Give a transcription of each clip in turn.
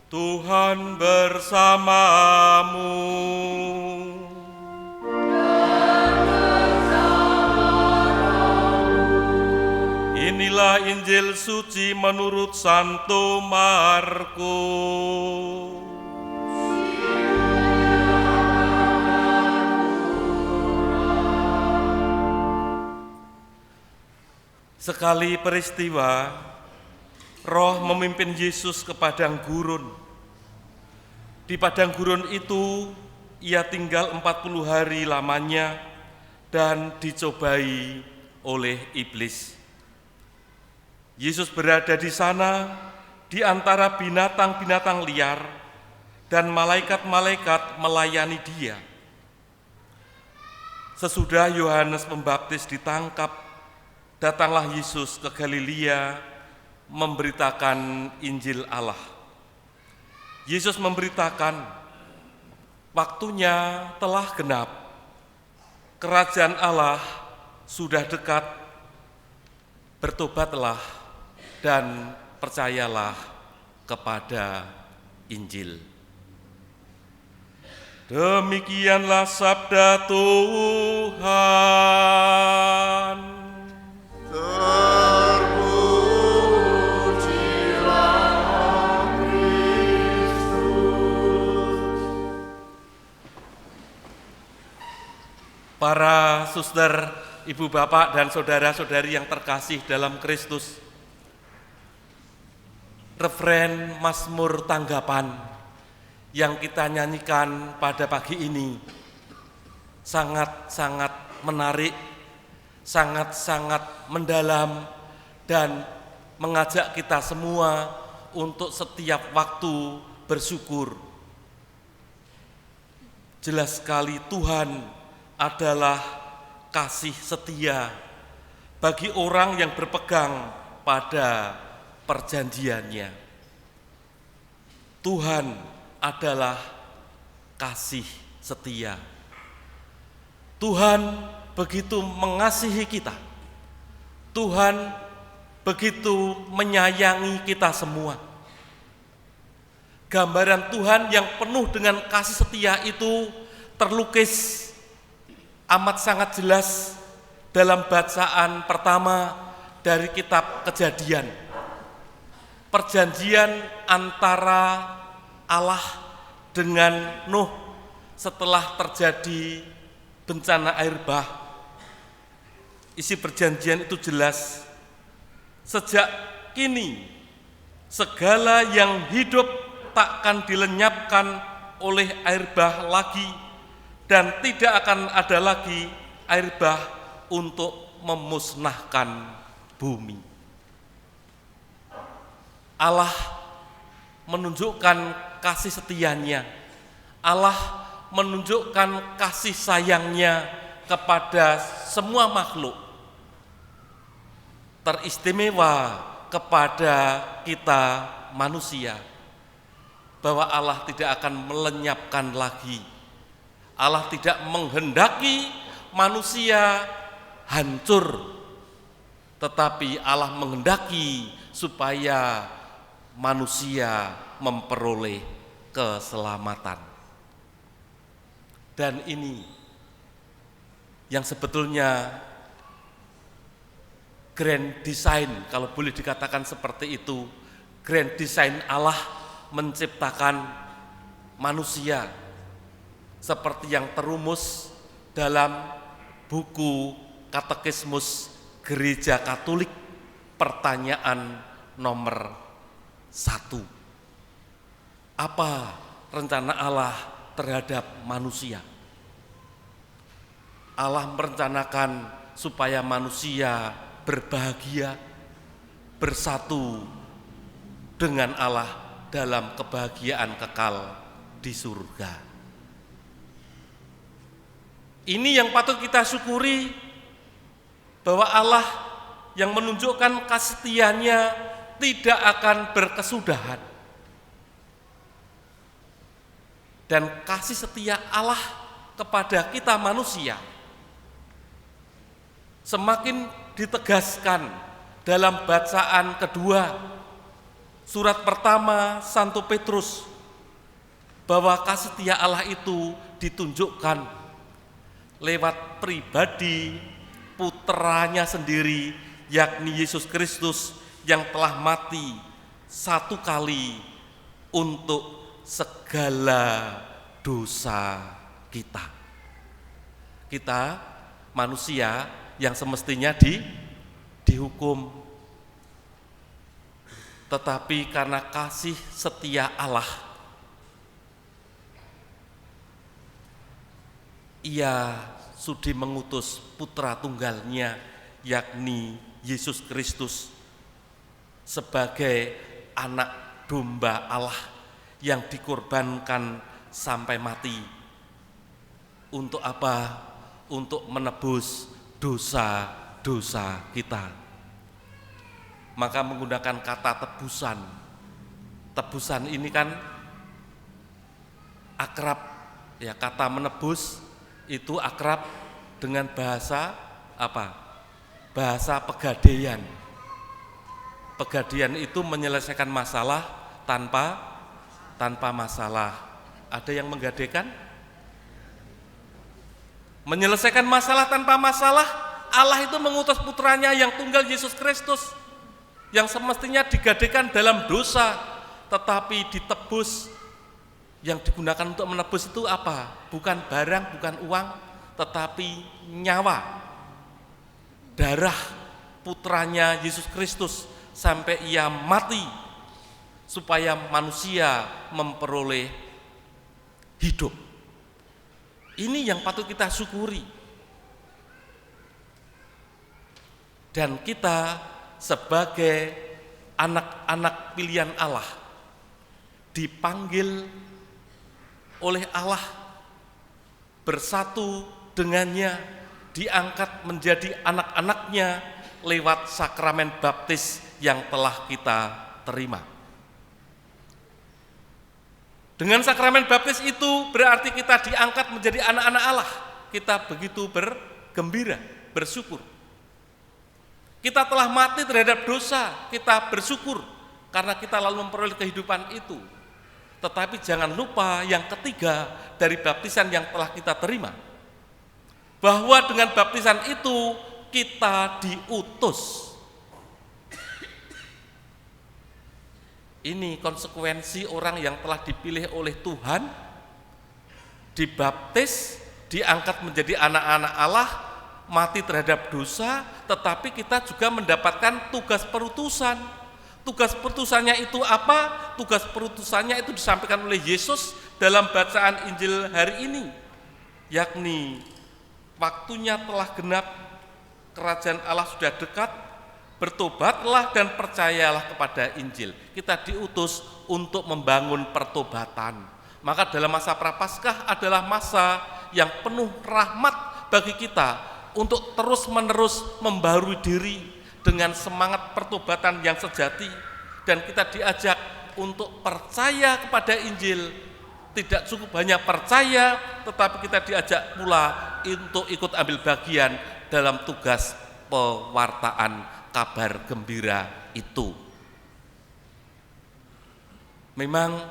Tuhan bersamamu. Inilah Injil suci menurut Santo Markus. Sekali peristiwa, Roh memimpin Yesus ke padang gurun. Di padang gurun itu, ia tinggal 40 hari lamanya dan dicobai oleh iblis. Yesus berada di sana di antara binatang-binatang liar dan malaikat-malaikat melayani dia. Sesudah Yohanes Pembaptis ditangkap, datanglah Yesus ke Galilea memberitakan Injil Allah. Yesus memberitakan, waktunya telah genap, kerajaan Allah sudah dekat, bertobatlah dan percayalah kepada Injil. Demikianlah sabda Tuhan. Para suster, ibu bapak dan saudara-saudari yang terkasih dalam Kristus, refren Mazmur Tanggapan yang kita nyanyikan pada pagi ini sangat-sangat menarik, sangat-sangat mendalam, dan mengajak kita semua untuk setiap waktu bersyukur. Jelas sekali Tuhan adalah kasih setia bagi orang yang berpegang pada perjanjiannya. Tuhan adalah kasih setia. Tuhan begitu mengasihi kita. Tuhan begitu menyayangi kita semua. Gambaran Tuhan yang penuh dengan kasih setia itu terlukis amat sangat jelas dalam bacaan pertama dari kitab Kejadian. Perjanjian antara Allah dengan Nuh setelah terjadi bencana air bah. Isi perjanjian itu jelas. Sejak kini segala yang hidup takkan dilenyapkan oleh air bah lagi, dan tidak akan ada lagi air bah untuk memusnahkan bumi. Allah menunjukkan kasih setianya. Allah menunjukkan kasih sayangnya kepada semua makhluk. Teristimewa kepada kita manusia, bahwa Allah tidak akan melenyapkan lagi. Allah tidak menghendaki manusia hancur, tetapi Allah menghendaki supaya manusia memperoleh keselamatan. Dan ini yang sebetulnya grand design, kalau boleh dikatakan seperti itu, grand design Allah menciptakan manusia seperti yang terumus dalam buku Katekismus Gereja Katolik, pertanyaan nomor 1. Apa rencana Allah terhadap manusia? Allah merencanakan supaya manusia berbahagia, bersatu dengan Allah dalam kebahagiaan kekal di surga. Ini yang patut kita syukuri, bahwa Allah yang menunjukkan kasih setianya tidak akan berkesudahan. Dan kasih setia Allah kepada kita manusia semakin ditegaskan dalam bacaan kedua surat pertama Santo Petrus, bahwa kasih setia Allah itu ditunjukkan lewat pribadi putranya sendiri, yakni Yesus Kristus yang telah mati satu kali untuk segala dosa kita. Kita manusia yang semestinya dihukum, tetapi karena kasih setia Allah, Ia sudi mengutus putra tunggalnya, yakni Yesus Kristus, sebagai anak domba Allah yang dikorbankan sampai mati. Untuk apa? Untuk menebus dosa-dosa kita. Maka menggunakan kata tebusan. Tebusan ini kan akrab, ya, kata menebus itu akrab dengan bahasa apa? Bahasa pegadaian. Pegadaian itu menyelesaikan masalah tanpa masalah. Ada yang menggadaikan? Menyelesaikan masalah tanpa masalah. Allah itu mengutus putranya yang tunggal, Yesus Kristus, yang semestinya digadaikan dalam dosa, tetapi ditebus. Yang digunakan untuk menebus itu apa? Bukan barang, bukan uang, tetapi nyawa, darah putranya Yesus Kristus, sampai ia mati supaya manusia memperoleh hidup. Ini yang patut kita syukuri. Dan kita sebagai anak-anak pilihan Allah dipanggil oleh Allah bersatu dengannya, diangkat menjadi anak-anaknya lewat sakramen baptis yang telah kita terima. Dengan sakramen baptis itu berarti kita diangkat menjadi anak-anak Allah. Kita begitu bergembira, bersyukur. Kita telah mati terhadap dosa, kita bersyukur karena kita lalu memperoleh kehidupan itu. Tetapi jangan lupa yang ketiga dari baptisan yang telah kita terima, bahwa dengan baptisan itu kita diutus. Ini konsekuensi orang yang telah dipilih oleh Tuhan, dibaptis, diangkat menjadi anak-anak Allah, mati terhadap dosa, tetapi kita juga mendapatkan tugas perutusan. Tugas perutusannya itu apa? Tugas perutusannya itu disampaikan oleh Yesus dalam bacaan Injil hari ini, yakni waktunya telah genap, kerajaan Allah sudah dekat, bertobatlah dan percayalah kepada Injil. Kita diutus untuk membangun pertobatan. Maka dalam masa Prapaskah adalah masa yang penuh rahmat bagi kita untuk terus-menerus membarui diri dengan semangat pertobatan yang sejati, dan kita diajak untuk percaya kepada Injil. Tidak cukup hanya percaya, tetapi kita diajak pula untuk ikut ambil bagian dalam tugas pewartaan kabar gembira itu. Memang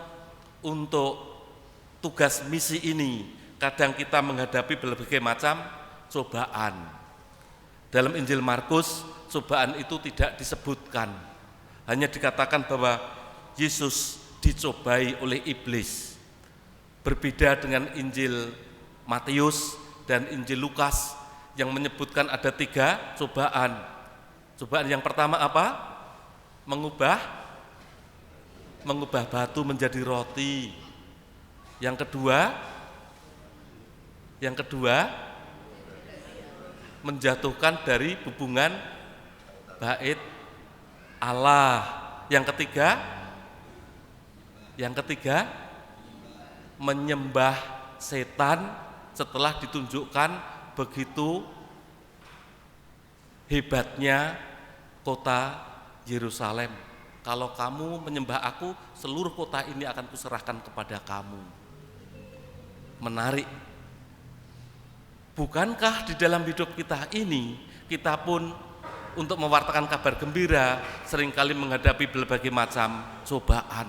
untuk tugas misi ini kadang kita menghadapi berbagai macam cobaan. Dalam Injil Markus, cobaan itu tidak disebutkan, hanya dikatakan bahwa Yesus dicobai oleh iblis. Berbeda dengan Injil Matius dan Injil Lukas yang menyebutkan ada 3 cobaan. Cobaan yang pertama apa? Mengubah batu menjadi roti. Yang kedua menjatuhkan dari hubungan bait Allah. Yang ketiga menyembah setan setelah ditunjukkan begitu hebatnya kota Yerusalem. Kalau kamu menyembah aku, seluruh kota ini akan kuserahkan kepada kamu. Menarik. Bukankah di dalam hidup kita ini, kita pun untuk mewartakan kabar gembira seringkali menghadapi berbagai macam cobaan?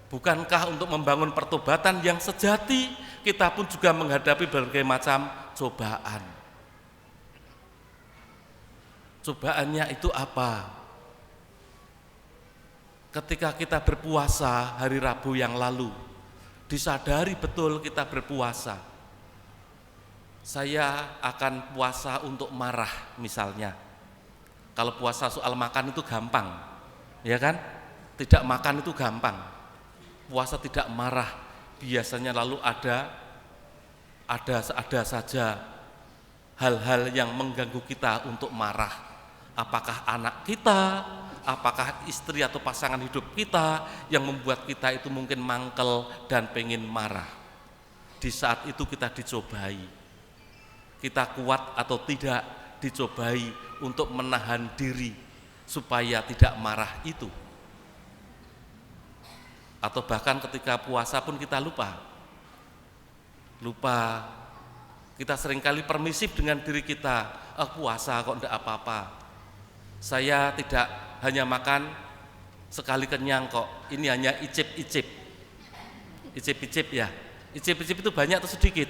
Bukankah untuk membangun pertobatan yang sejati, kita pun juga menghadapi berbagai macam cobaan? Cobaannya itu apa? Ketika kita berpuasa hari Rabu yang lalu, disadari betul kita berpuasa. Saya akan puasa untuk marah misalnya. Kalau puasa soal makan itu gampang, ya kan? Tidak makan itu gampang. Puasa tidak marah, biasanya lalu ada saja hal-hal yang mengganggu kita untuk marah. Apakah anak kita, apakah istri atau pasangan hidup kita yang membuat kita itu mungkin mangkel dan pengen marah. Di saat itu kita dicobai. Kita kuat atau tidak dicobai untuk menahan diri supaya tidak marah itu. Atau bahkan ketika puasa pun kita lupa. Kita seringkali permisif dengan diri kita. Puasa kok enggak apa-apa. Saya tidak hanya makan sekali kenyang kok. Ini hanya icip-icip. Icip-icip ya. Icip-icip itu banyak atau sedikit?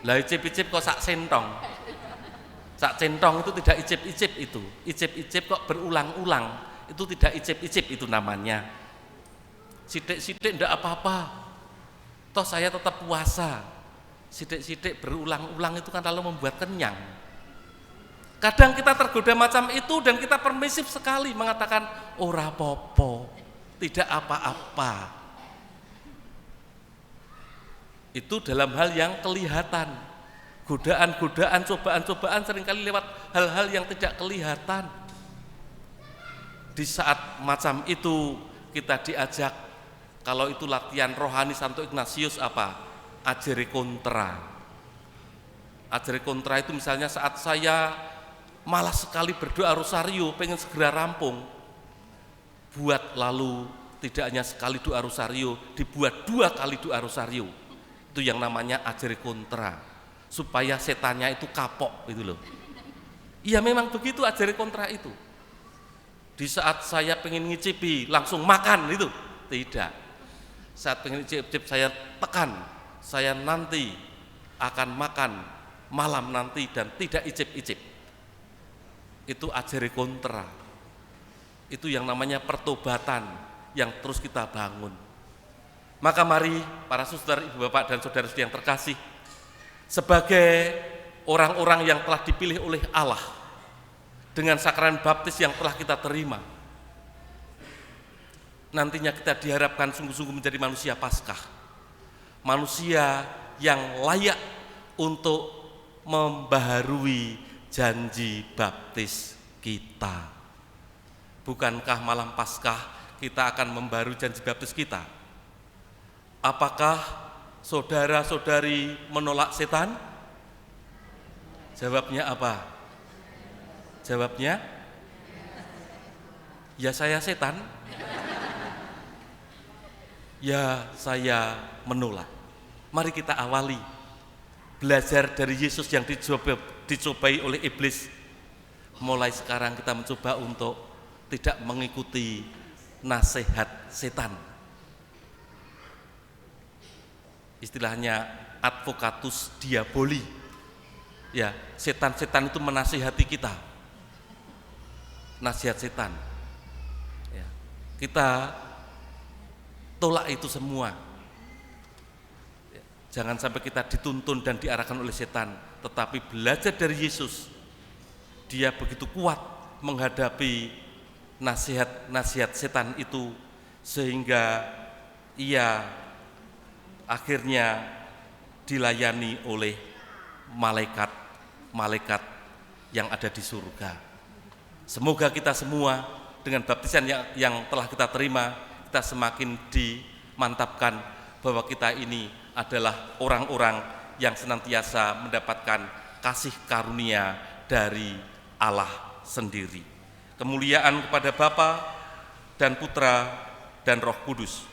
Lah icip-icip kok sak sentong. Sak centong itu tidak icip-icip itu. Icip-icip kok berulang-ulang. Itu tidak icip-icip itu namanya. Sidik-sidik enggak apa-apa. Toh saya tetap puasa. Sidik-sidik berulang-ulang itu kan lalu membuat kenyang. Kadang kita tergoda macam itu dan kita permisif sekali mengatakan ora popo, tidak apa-apa. Itu dalam hal yang kelihatan. Godaan-godaan, cobaan-cobaan seringkali lewat hal-hal yang tidak kelihatan. Di saat macam itu kita diajak, kalau itu latihan rohani Santo Ignatius apa? Ajere kontra. Ajere kontra itu misalnya saat saya malas sekali berdoa rosario, pengen segera rampung. Buat lalu tidak hanya sekali doa rosario, dibuat 2 kali doa rosario. Itu yang namanya ajere kontra. Supaya setannya itu kapok gitu loh. Iya memang begitu ajere kontra itu. Di saat saya pengen ngicipi langsung makan itu, tidak. Saat pengen ngicip saya tekan, saya nanti akan makan malam nanti dan tidak icip-icip. Itu ajere kontra. Itu yang namanya pertobatan yang terus kita bangun. Maka mari para saudara, ibu bapak dan saudara-saudari yang terkasih, sebagai orang-orang yang telah dipilih oleh Allah dengan sakramen baptis yang telah kita terima, nantinya kita diharapkan sungguh-sungguh menjadi manusia Paskah, manusia yang layak untuk membaharui janji baptis kita. Bukankah malam Paskah kita akan membaharui janji baptis kita? Apakah saudara-saudari menolak setan? Jawabnya apa? Jawabnya, ya saya setan. Ya saya menolak. Mari kita awali belajar dari Yesus yang dicobai oleh iblis. Mulai sekarang kita mencoba untuk tidak mengikuti nasihat setan. Istilahnya advocatus diaboli. Ya, setan-setan itu menasihati kita. Nasihat setan. Ya, kita tolak itu semua. Ya, jangan sampai kita dituntun dan diarahkan oleh setan, tetapi belajar dari Yesus. Dia begitu kuat menghadapi nasihat-nasihat setan itu sehingga ia akhirnya dilayani oleh malaikat-malaikat yang ada di surga. Semoga kita semua dengan baptisan yang telah kita terima, kita semakin dimantapkan bahwa kita ini adalah orang-orang yang senantiasa mendapatkan kasih karunia dari Allah sendiri. Kemuliaan kepada Bapa dan Putra dan Roh Kudus,